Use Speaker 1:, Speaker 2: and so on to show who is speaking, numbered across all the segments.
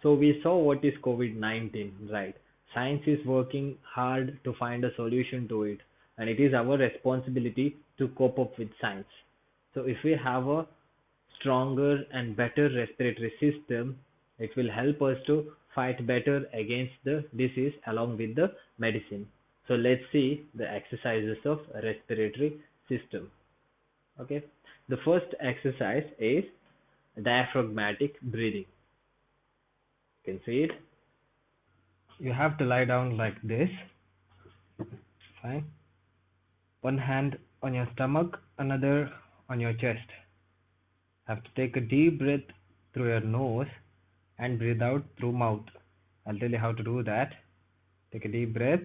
Speaker 1: So we saw what is COVID-19, right? Science is working hard to find a solution to it, and it is our responsibility to cope up with science. So if we have a stronger and better respiratory system, it will help us to fight better against the disease along with the medicine. So let's see the exercises of respiratory system. Okay. The first exercise is diaphragmatic breathing. You can see it. You have to lie down like this. Fine. One hand on your stomach, another on your chest. Have to take a deep breath through your nose and breathe out through mouth. I'll tell you how to do that. Take a deep breath.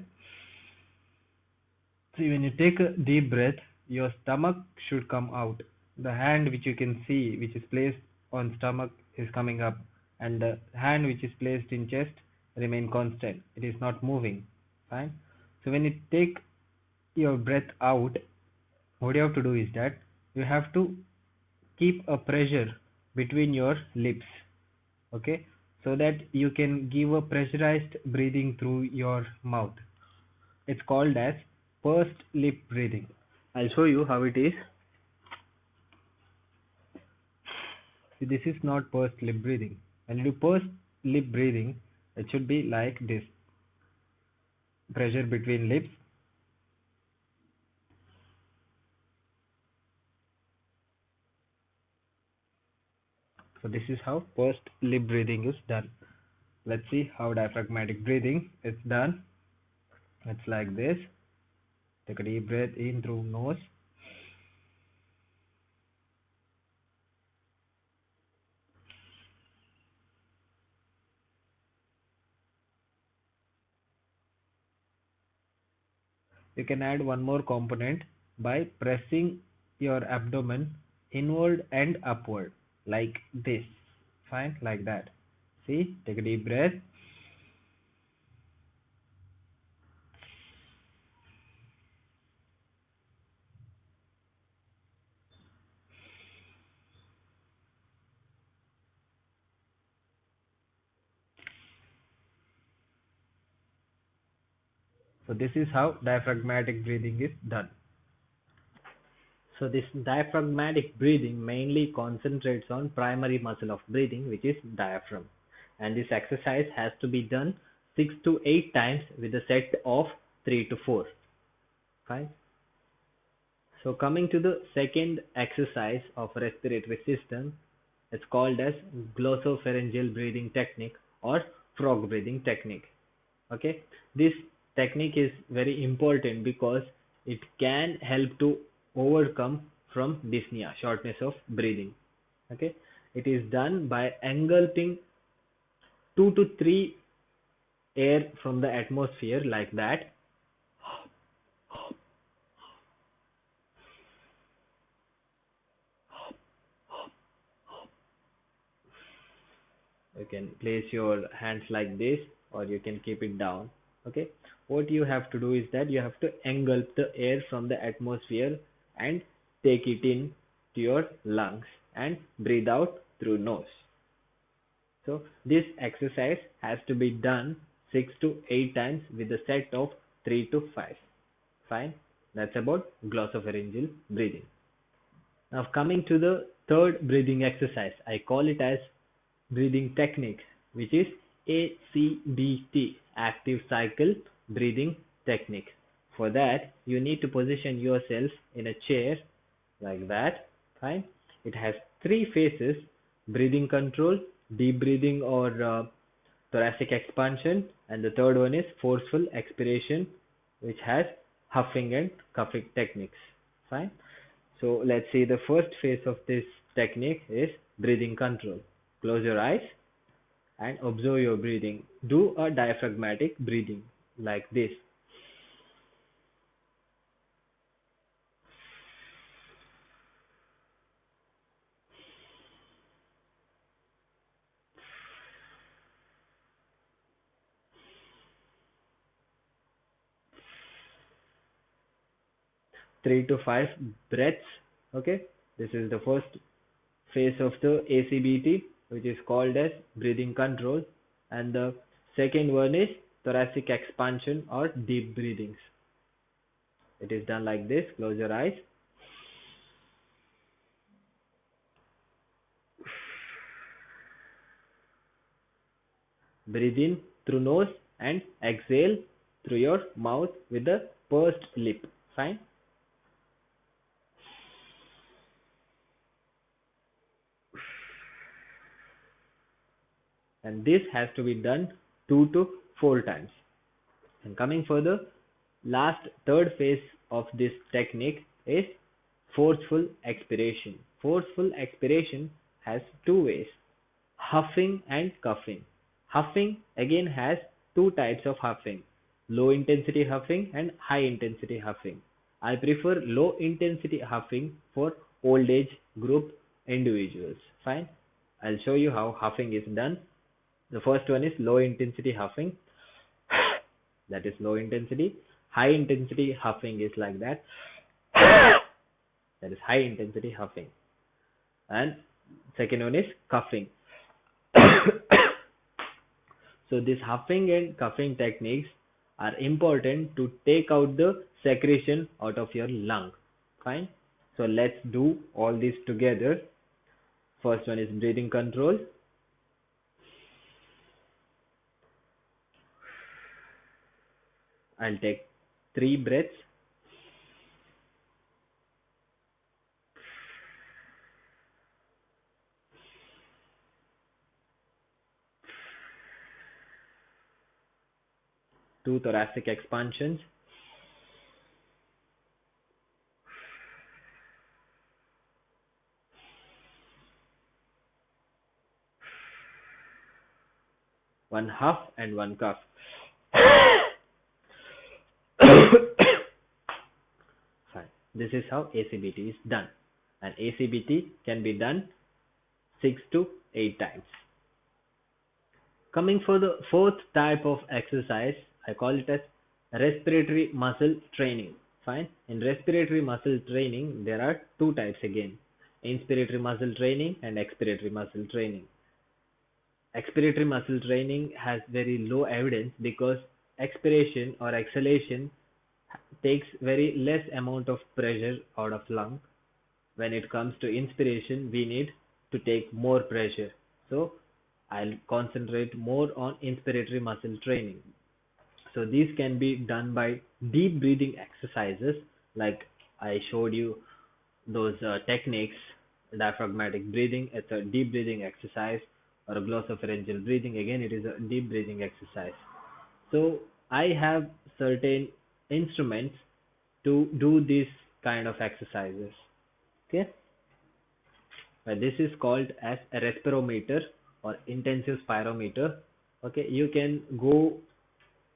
Speaker 1: See, when you take a deep breath, your stomach should come out. The hand which you can see, which is placed on stomach, is coming up, and the hand which is placed in chest remain constant. It is not moving. Fine. So when you take your breath out, what you have to do is that you have to keep a pressure between your lips, okay, so that you can give a pressurized breathing through your mouth. It's called as pursed lip breathing. I'll show you how it is. See, this is not pursed lip breathing. When you do pursed lip breathing, it should be like this: pressure between lips. So this is how pursed lip breathing is done. Let's see how diaphragmatic breathing is done. It's like this. Take a deep breath in through nose. You can add one more component by pressing your abdomen inward and upward like this. Fine, like that. See, take a deep breath. So this is how diaphragmatic breathing is done. So this diaphragmatic breathing mainly concentrates on primary muscle of breathing, which is diaphragm. And this exercise has to be done 6 to 8 times with a set of 3 to 4. Fine. So coming to the second exercise of respiratory system, it's called as glossopharyngeal breathing technique or frog breathing technique. Okay, this technique is very important because it can help to overcome from dyspnea, shortness of breathing. Okay, it is done by engulfing 2 to 3 air from the atmosphere like that. You can place your hands like this, or you can keep it down. Okay, what you have to do is that you have to engulf the air from the atmosphere and take it in to your lungs and breathe out through nose. So this exercise has to be done 6 to 8 times with a set of 3 to 5. Fine, that's about glossopharyngeal breathing. Now coming to the third breathing exercise, I call it as breathing technique, which is ACBT, active cycle breathing technique. For that, you need to position yourself in a chair like that. Fine. It has 3 phases: breathing control, deep breathing or thoracic expansion, and the third one is forceful expiration, which has huffing and coughing techniques. Fine. So let's see, the first phase of this technique is breathing control. Close your eyes and observe your breathing. Do a diaphragmatic breathing like this. 3 to 5 breaths. Okay, this is the first phase of the ACBT, which is called as breathing control. And the second one is thoracic expansion or deep breathings. It is done like this. Close your eyes. Breathe in through nose and exhale through your mouth with the pursed lip. Fine. And this has to be done 2 to 4 times. And coming further, last third phase of this technique is forceful expiration. Forceful expiration has two ways: huffing and coughing. Huffing again has two types of huffing: low intensity huffing and high intensity huffing. I prefer low intensity huffing for old age group individuals. Fine. I'll show you how huffing is done. The first one is low intensity huffing. That is low intensity. High intensity huffing is like that. That is high intensity huffing. And second one is coughing. So this huffing and coughing techniques are important to take out the secretion out of your lung. Fine. So let's do all this together. First one is breathing control. I'll take 3 breaths. Two thoracic expansions. One huff and one cough. Fine. This is how ACBT is done. And ACBT can be done 6 to 8 times. Coming for the fourth type of exercise, I call it as respiratory muscle training. Fine. In respiratory muscle training, there are two types again: inspiratory muscle training and expiratory muscle training. Expiratory muscle training has very low evidence because expiration or exhalation takes very less amount of pressure out of lung. When it comes to inspiration, we need to take more pressure. So I'll concentrate more on inspiratory muscle training. So these can be done by deep breathing exercises, like I showed you those techniques. Diaphragmatic breathing, it's a deep breathing exercise, or a glossopharyngeal breathing, again it is a deep breathing exercise. So I have certain instruments to do these kind of exercises. Okay. This is called as a respirometer or intensive spirometer. Okay, you can go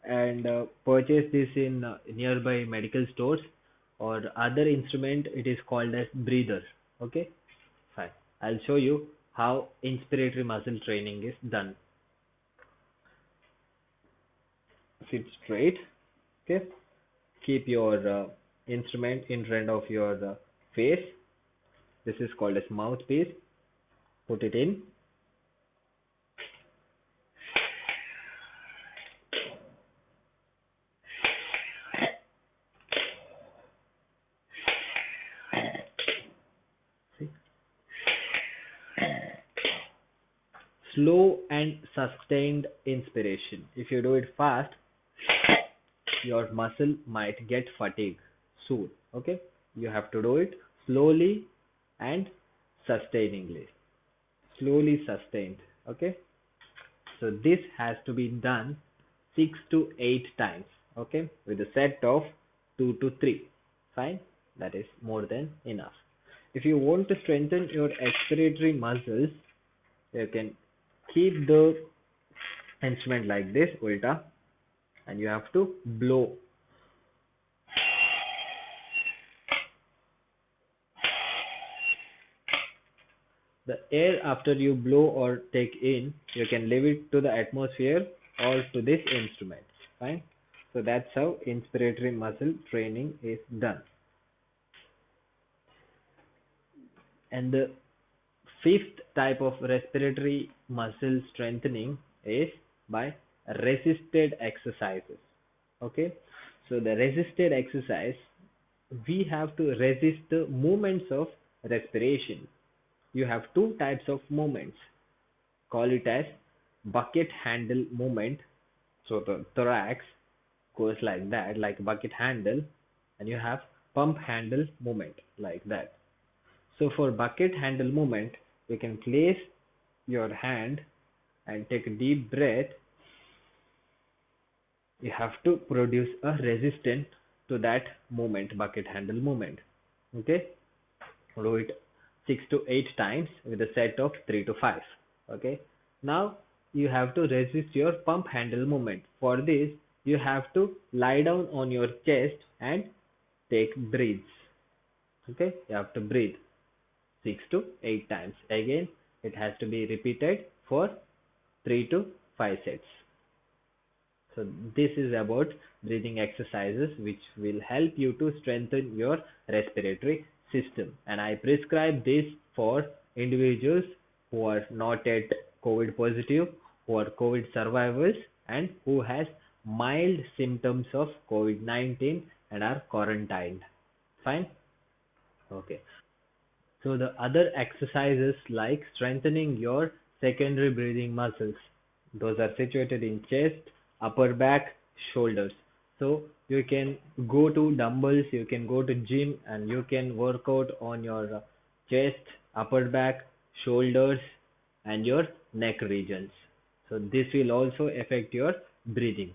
Speaker 1: and purchase this in nearby medical stores, or other instrument it is called as breather. Okay, fine. I'll show you how inspiratory muscle training is done. Sit straight. Okay, keep your instrument in front of your face. This is called as mouthpiece. Put it in. See? Slow and sustained inspiration. If you do it fast, your muscle might get fatigue soon. Okay, you have to do it slowly and sustainingly. Slowly sustained. Okay, so this has to be done 6 to 8 times. Okay, with a set of 2 to 3. Fine, that is more than enough. If you want to strengthen your expiratory muscles, you can keep the instrument like this, ulta, and you have to blow. The air after you blow or take in, you can leave it to the atmosphere or to this instrument. Fine. So that's how inspiratory muscle training is done. And the fifth type of respiratory muscle strengthening is by resisted exercises. Okay, so the resisted exercise, we have to resist the movements of respiration. You have two types of movements, call it as bucket handle movement. So the thorax goes like that, like bucket handle, and you have pump handle movement like that. So for bucket handle movement, you can place your hand and take a deep breath. You have to produce a resistance to that movement, bucket handle movement. Okay, do it 6 to 8 times with a set of 3 to 5. Okay, now you have to resist your pump handle movement. For this, you have to lie down on your chest and take breaths. Okay, you have to breathe 6 to 8 times. Again, it has to be repeated for 3 to 5 sets. So this is about breathing exercises which will help you to strengthen your respiratory system. And I prescribe this for individuals who are not yet COVID positive, who are COVID survivors, and who has mild symptoms of COVID-19 and are quarantined. Fine? Okay. So the other exercises like strengthening your secondary breathing muscles. Those are situated in chest, upper back, shoulders. So you can go to dumbbells, you can go to gym and you can work out on your chest, upper back, shoulders and your neck regions. So this will also affect your breathing.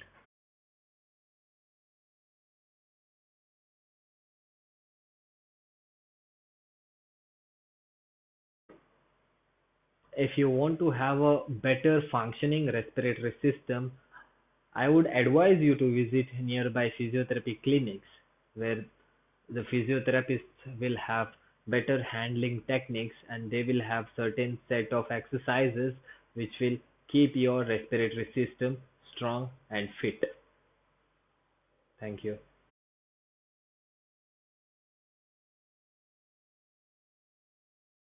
Speaker 1: If you want to have a better functioning respiratory system, I would advise you to visit nearby physiotherapy clinics where the physiotherapists will have better handling techniques and they will have certain set of exercises which will keep your respiratory system strong and fit. Thank you.